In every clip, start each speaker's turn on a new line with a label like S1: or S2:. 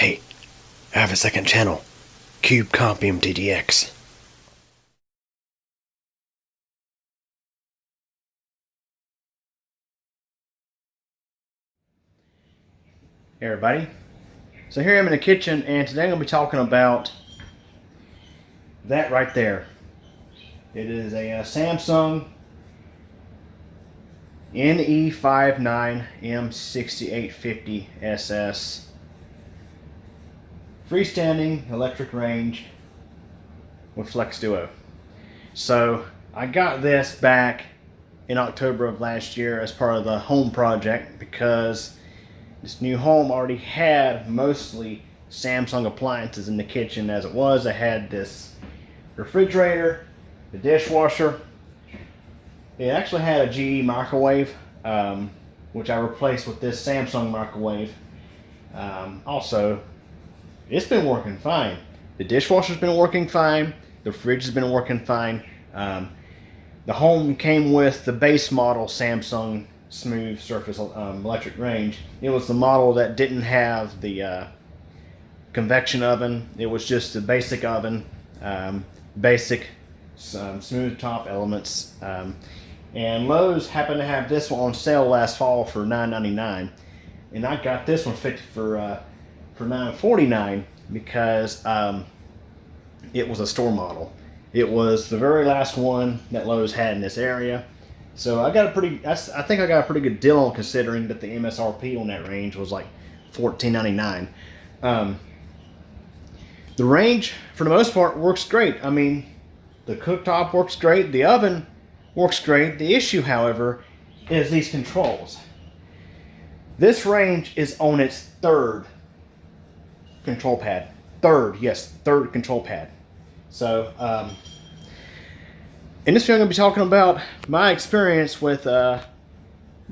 S1: Hey, I have a second channel. Cube Comp MTDX. Hey everybody. So here I am in the kitchen, and today I'm going to be talking about that right there. It is a Samsung NE59M6850SS freestanding electric range with Flex Duo. So I got this back in October of last year as part of the home project because this new home already had mostly Samsung appliances in the kitchen as it was. I had this refrigerator, the dishwasher. It actually had a GE microwave, which I replaced with this Samsung microwave. Also, it's been working fine. The dishwasher's been working fine. The fridge has been working fine. The home came with the base model Samsung smooth surface electric range. It was the model that didn't have the convection oven. It was just the basic oven, basic smooth top elements. And Lowe's happened to have this one on sale last fall for $9.99, and I got this one fixed for $9.49 because it was a store model. It was the very last one that Lowe's had in this area. So I got a pretty, I think I got a pretty good deal on, considering that the MSRP on that range was like $14.99. The range, for the most part, works great. I mean, the cooktop works great. The oven works great. The issue, however, is these controls. This range is on its third control pad. Third control pad. So, in this video, I'm going to be talking about my experience with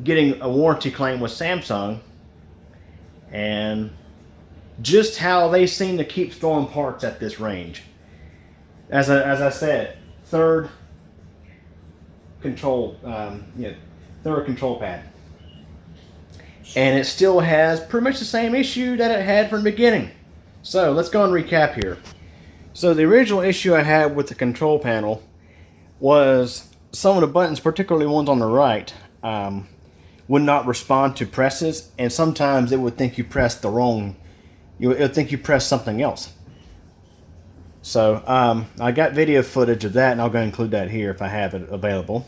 S1: getting a warranty claim with Samsung, and just how they seem to keep throwing parts at this range. As I said, third control pad, and it still has pretty much the same issue that it had from the beginning. So let's go and recap here. So the original issue I had with the control panel was some of the buttons, particularly ones on the right, would not respond to presses, and sometimes it would think you pressed the wrong, it would think you pressed something else. So I got video footage of that, and I'll go include that here if I have it available.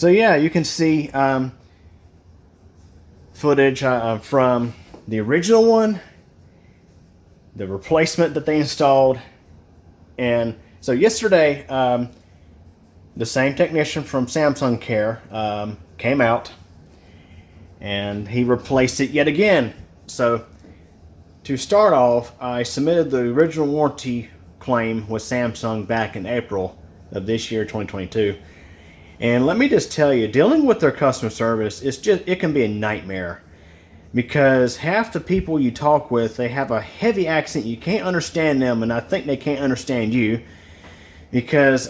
S1: So yeah, you can see footage from the original one, the replacement that they installed, and so yesterday the same technician from Samsung Care came out and he replaced it yet again. So to start off, I submitted the original warranty claim with Samsung back in April of this year, 2022. And let me just tell you, dealing with their customer service, it can be a nightmare. Because half the people you talk with, they have a heavy accent. You can't understand them, and I think they can't understand you. Because,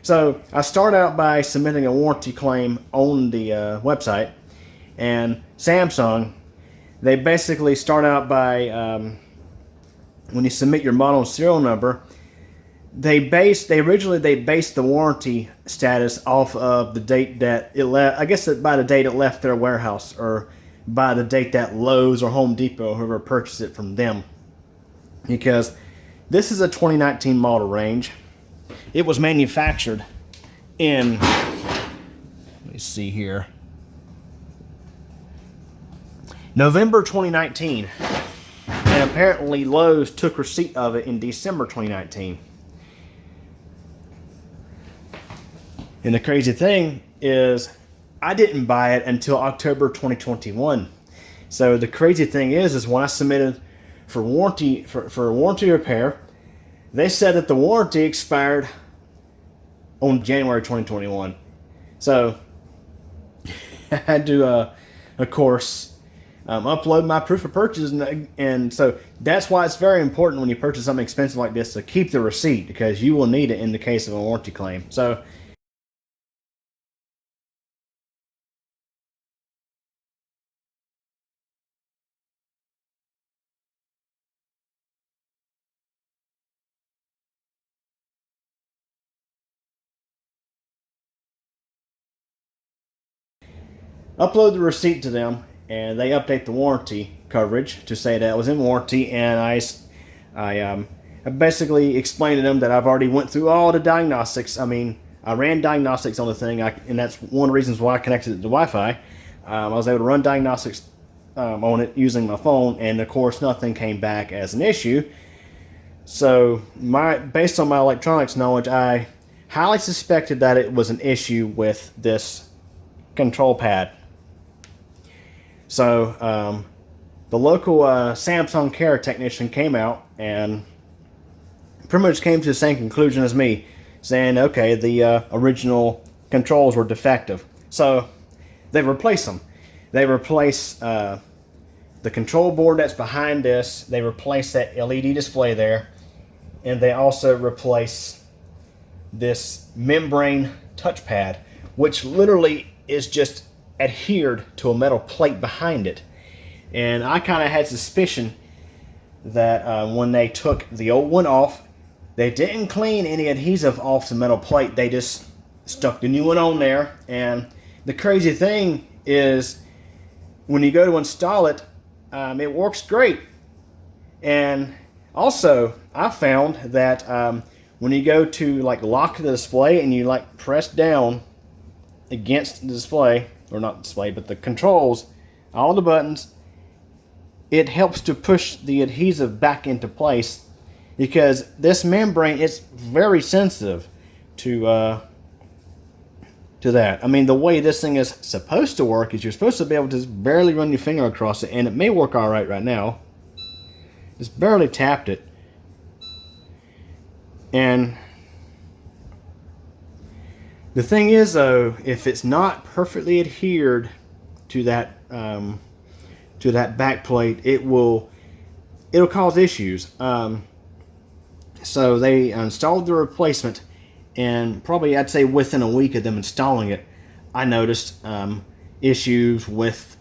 S1: so I start out by submitting a warranty claim on the website. And Samsung, they basically start out by, when you submit your model and serial number, they based the warranty status off of the date that it left. I guess by the date it left their warehouse, or by the date that Lowe's or Home Depot, whoever purchased it from them. Because this is a 2019 model range. It was manufactured in, let me see here, November 2019. And apparently Lowe's took receipt of it in December 2019. And the crazy thing is, I didn't buy it until October 2021. So the crazy thing is when I submitted for warranty for a warranty repair, they said that the warranty expired on January 2021. So I had to, of course, upload my proof of purchase, and so that's why it's very important when you purchase something expensive like this to keep the receipt, because you will need it in the case of a warranty claim. So upload the receipt to them, and they update the warranty coverage to say that it was in warranty. And I basically explained to them that I've already went through all the diagnostics. I mean, I ran diagnostics on the thing, and that's one of the reasons why I connected it to Wi-Fi. I was able to run diagnostics on it using my phone, and of course nothing came back as an issue. So based on my electronics knowledge, I highly suspected that it was an issue with this control pad. So the local Samsung Care technician came out and pretty much came to the same conclusion as me, saying, okay, the original controls were defective. So they replaced them. They replaced the control board that's behind this. They replaced that LED display there. And they also replaced this membrane touchpad, which literally is just adhered to a metal plate behind it. And I kind of had suspicion that when they took the old one off, they didn't clean any adhesive off the metal plate. They just stuck the new one on there. And the crazy thing is, when you go to install it, it works great. And also, I found that when you go to lock the display and you press down against the display, or not display, but the controls, all the buttons, it helps to push the adhesive back into place, because this membrane is very sensitive to that. I mean, the way this thing is supposed to work is you're supposed to be able to just barely run your finger across it, and it may work all right now. Just barely tapped it. And the thing is, though, if it's not perfectly adhered to that backplate, it'll cause issues. So they installed the replacement, and probably I'd say within a week of them installing it, I noticed issues with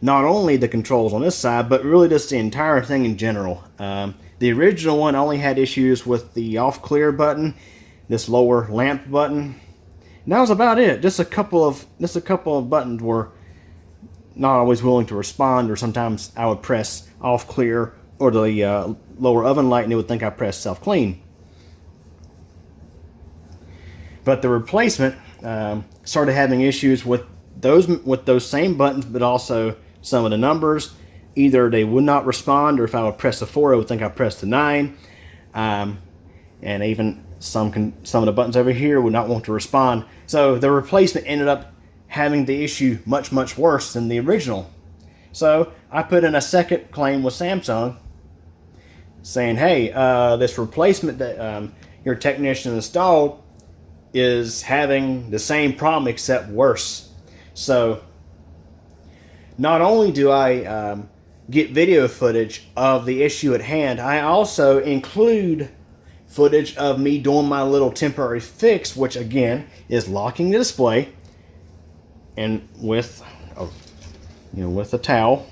S1: not only the controls on this side, but really just the entire thing in general. The original one only had issues with the off clear button, this lower lamp button. And that was about it. Just a couple of buttons were not always willing to respond, or sometimes I would press off clear or the lower oven light and it would think I pressed self clean. But the replacement started having issues with those same buttons, but also some of the numbers. Either they would not respond, or if I would press the 4, it would think I pressed the 9. And even some of the buttons over here would not want to respond. So the replacement ended up having the issue much worse than the original. So I put in a second claim with Samsung saying, hey, this replacement that your technician installed is having the same problem except worse. So not only do I get video footage of the issue at hand, I also include footage of me doing my little temporary fix, which again is locking the display, and with a towel,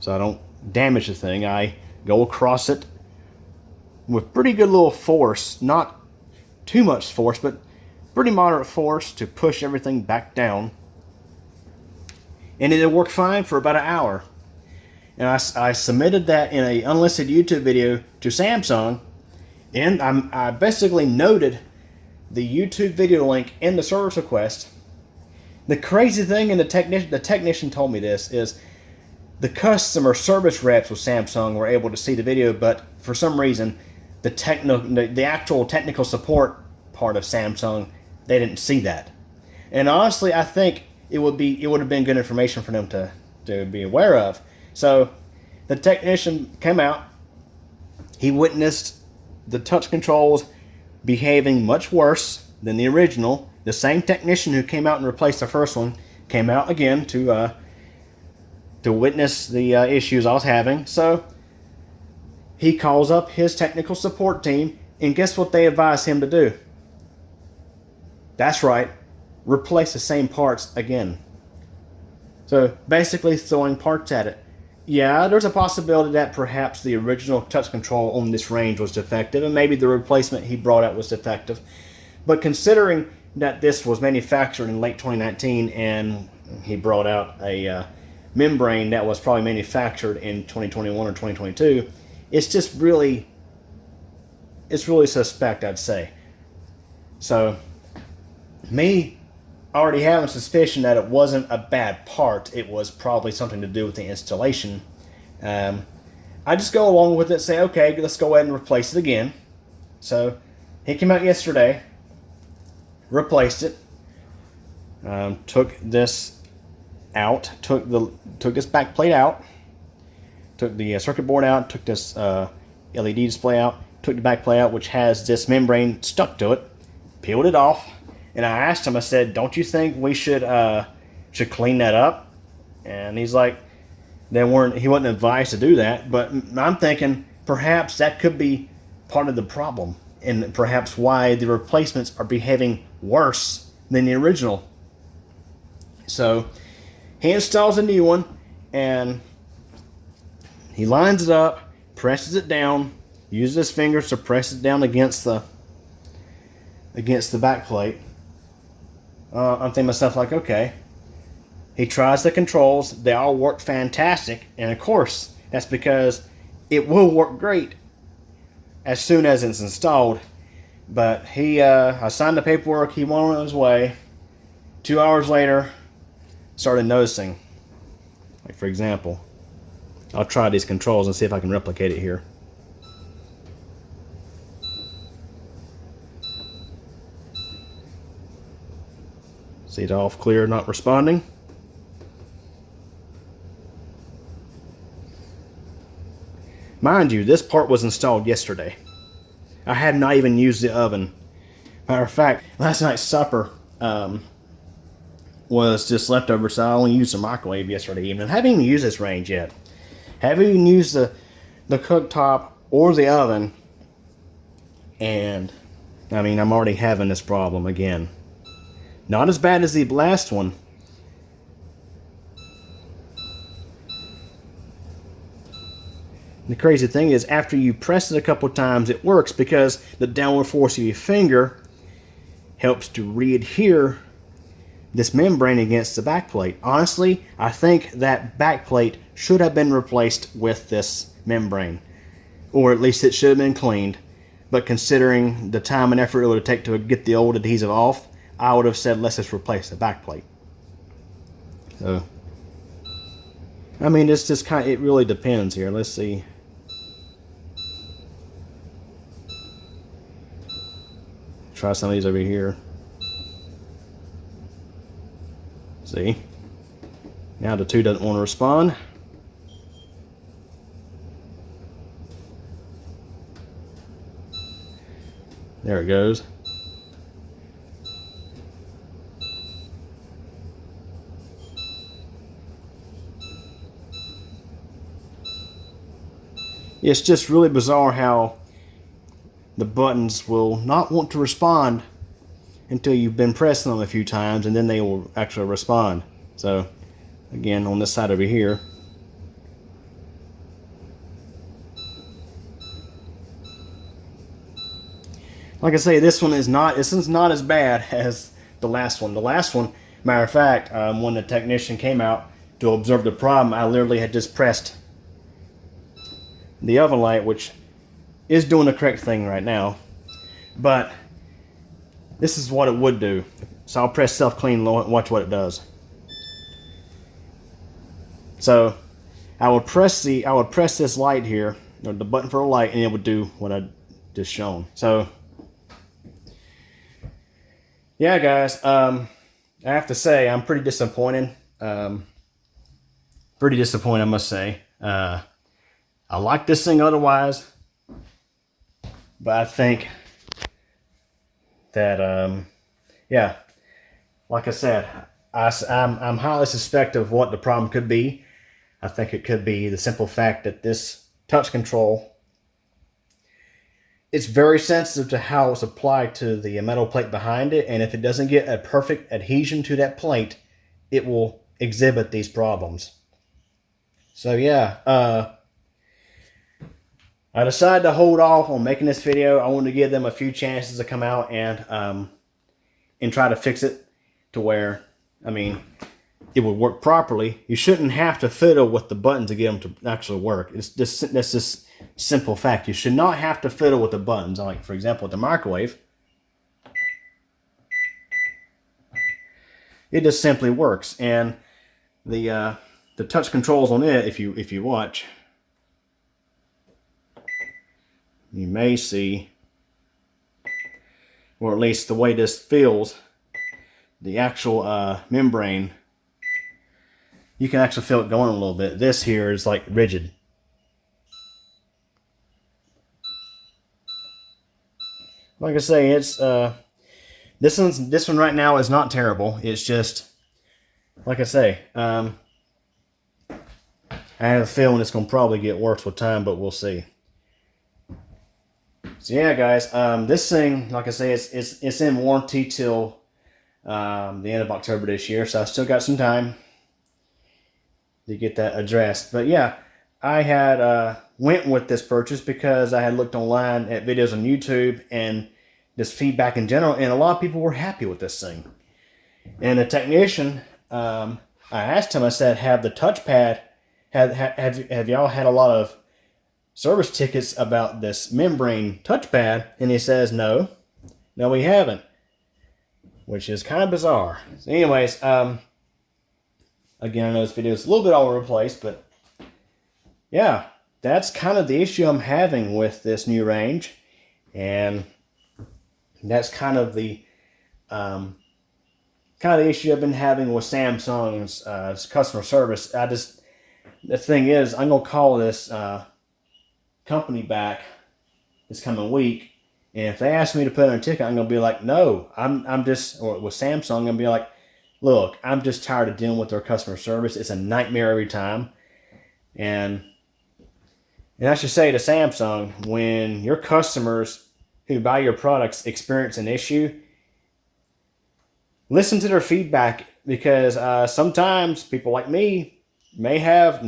S1: so I don't damage the thing, I go across it with pretty good little force, not too much force, but pretty moderate force to push everything back down. And it worked fine for about an hour. And I submitted that in an unlisted YouTube video to Samsung, and I basically noted the YouTube video link in the service request. The crazy thing, and the technician told me this, is the customer service reps with Samsung were able to see the video, but for some reason, the actual technical support part of Samsung, they didn't see that. And honestly, I think it would have been good information for them to be aware of. So the technician came out. He witnessed the touch controls behaving much worse than the original. The same technician who came out and replaced the first one came out again to witness the issues I was having. So he calls up his technical support team, and guess what they advise him to do? That's right, replace the same parts again. So basically throwing parts at it. Yeah, there's a possibility that perhaps the original touch control on this range was defective, and maybe the replacement he brought out was defective. But considering that this was manufactured in late 2019 and he brought out a membrane that was probably manufactured in 2021 or 2022, it's really suspect, I'd say. So me already having suspicion that it wasn't a bad part, it was probably something to do with the installation. I just go along with it, say, okay, let's go ahead and replace it again. So he came out yesterday, replaced it, took this out, took this back plate out, took the circuit board out, took this LED display out, took the back plate out, which has this membrane stuck to it, peeled it off. And I asked him, I said, don't you think we should clean that up? And he's like, he wasn't advised to do that. But I'm thinking perhaps that could be part of the problem, and perhaps why the replacements are behaving worse than the original. So he installs a new one, and he lines it up, presses it down, uses his fingers to press it down against the back plate. I'm thinking to myself, like, okay. He tries the controls. They all work fantastic. And of course, that's because it will work great as soon as it's installed. But I signed the paperwork. He went on his way. 2 hours later, started noticing. Like, for example, I'll try these controls and see if I can replicate it here. See it off clear, not responding. Mind you, this part was installed yesterday. I had not even used the oven. Matter of fact, last night's supper was just leftover, so I only used the microwave yesterday evening. I haven't even used this range yet. Haven't even used the cooktop or the oven. And, I mean, I'm already having this problem again. Not as bad as the last one. The crazy thing is, after you press it a couple times, it works because the downward force of your finger helps to re-adhere this membrane against the backplate. Honestly, I think that backplate should have been replaced with this membrane. Or at least it should have been cleaned. But considering the time and effort it would take to get the old adhesive off, I would have said, let's just replace the backplate. So, I mean, it's just kind of, it really depends here. Let's see. Try some of these over here. See? Now the 2 doesn't want to respond. There it goes. It's just really bizarre how the buttons will not want to respond until you've been pressing them a few times, and then they will actually respond. So again, on this side over here, like I say, this one's not as bad as the last one. The last one, matter of fact, when the technician came out to observe the problem, I literally had just pressed the oven light, which is doing the correct thing right now, but this is what it would do. So I'll press self-clean and watch what it does. So I would press this light here, or the button for a light, and it would do what I just shown. So yeah, guys, I have to say I'm pretty disappointed. Pretty disappointed, I must say. I like this thing otherwise, but I think that yeah, like I said, I'm highly suspect of what the problem could be. I think it could be the simple fact that this touch control, it's very sensitive to how it's applied to the metal plate behind it, and if it doesn't get a perfect adhesion to that plate, it will exhibit these problems. So yeah, I decided to hold off on making this video. I wanted to give them a few chances to come out and try to fix it to where, I mean, it would work properly. You shouldn't have to fiddle with the buttons to get them to actually work. That's just simple fact. You should not have to fiddle with the buttons. Like, for example, with the microwave, it just simply works. And the touch controls on it, if you watch, you may see, or at least the way this feels, the actual membrane, you can actually feel it going a little bit. This here is like rigid. Like I say, it's this one right now is not terrible. It's just, like I say, I have a feeling it's gonna probably get worse with time, but we'll see. So yeah, guys, this thing, like I say, it's in warranty till the end of October this year, so I still got some time to get that addressed. But yeah, I had went with this purchase because I had looked online at videos on YouTube and just feedback in general, and a lot of people were happy with this thing. And the technician, I asked him, I said, have the touchpad, have y'all had a lot of service tickets about this membrane touchpad? And he says, no, we haven't, which is kind of bizarre. So anyways, again, I know this video is a little bit all over the place, but yeah, that's kind of the issue I'm having with this new range, and that's kind of the issue I've been having with Samsung's customer service. The thing is, I'm gonna call this company back this coming week, and if they ask me to put in a ticket, I'm gonna be like, no, I'm just, or with Samsung, I'm gonna be like, look, I'm just tired of dealing with their customer service. It's a nightmare every time. And I should say to Samsung, when your customers who buy your products experience an issue, listen to their feedback, because sometimes people like me may have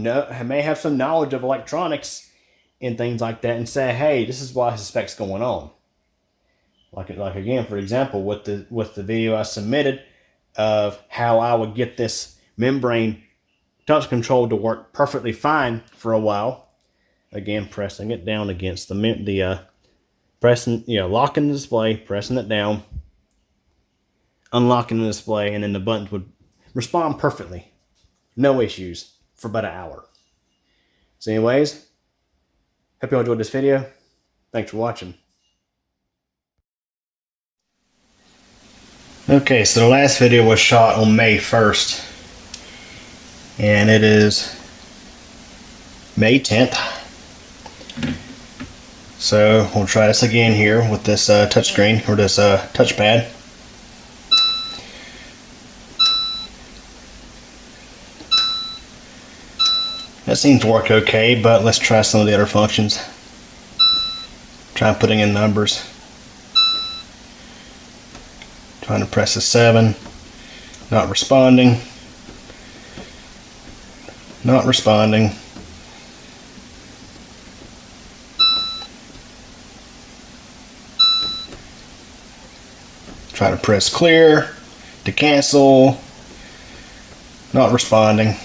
S1: some knowledge of electronics and things like that, and say, hey, this is what I suspect's going on. Like again, for example, with the video I submitted of how I would get this membrane touch control to work perfectly fine for a while. Again, pressing it down against the pressing, locking the display, pressing it down. unlocking the display, and then the buttons would respond perfectly. No issues for about an hour. So anyways, hope you all enjoyed this video. Thanks for watching. Okay, so the last video was shot on May 1st. And it is May 10th. So we'll try this again here with this touchscreen, or this touchpad. That seems to work okay, but let's try some of the other functions. Try putting in numbers. Trying to press a 7. Not responding. Not responding. Try to press clear to cancel. Not responding.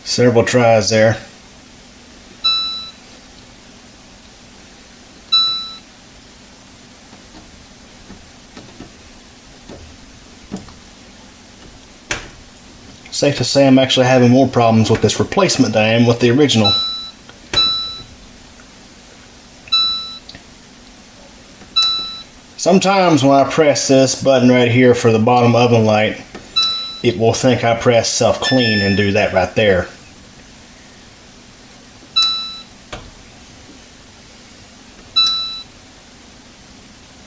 S1: Several tries there. Safe to say I'm actually having more problems with this replacement than I am with the original. Sometimes when I press this button right here for the bottom oven light, it will think I press self clean and do that right there.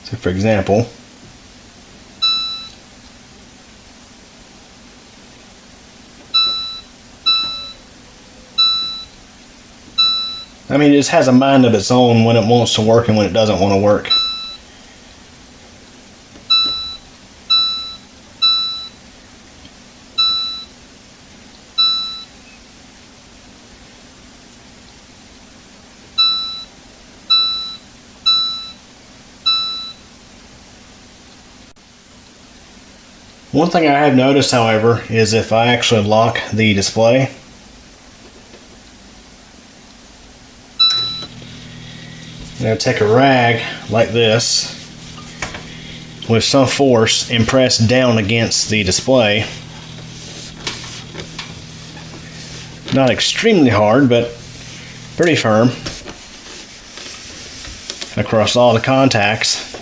S1: So for example, I mean, it just has a mind of its own when it wants to work and when it doesn't want to work. One thing I have noticed, however, is if I actually lock the display, take a rag like this with some force and press down against the display. Not extremely hard, but pretty firm across all the contacts.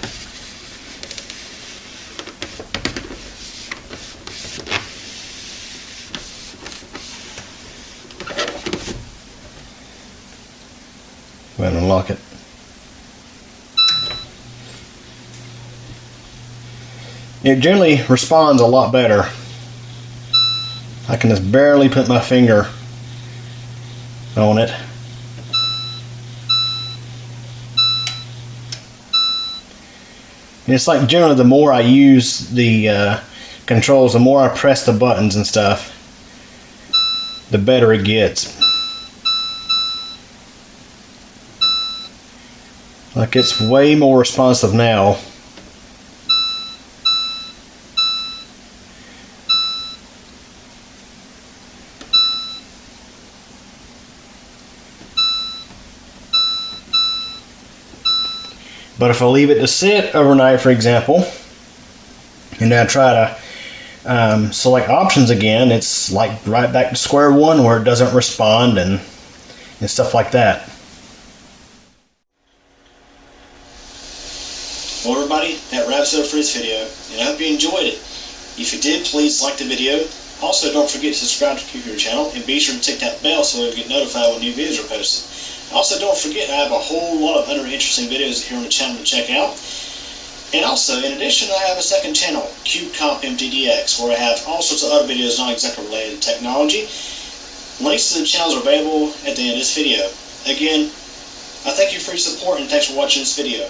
S1: Go ahead and unlock it. It generally responds a lot better. I can just barely put my finger on it. And it's like generally the more I use the controls, the more I press the buttons and stuff, the better it gets. Like, it's way more responsive now. But if I leave it to sit overnight, for example, and then I try to select options again, it's like right back to square one where it doesn't respond and stuff like that. Well, everybody, that wraps it up for this video, and I hope you enjoyed it. If you did, please like the video. Also, don't forget to subscribe to your channel, and be sure to tick that bell so you'll get notified when new videos are posted. Also, don't forget, I have a whole lot of other interesting videos here on the channel to check out. And also, in addition, I have a second channel, CubeCompMTDX, where I have all sorts of other videos not exactly related to technology. Links to the channels are available at the end of this video. Again, I thank you for your support, and thanks for watching this video.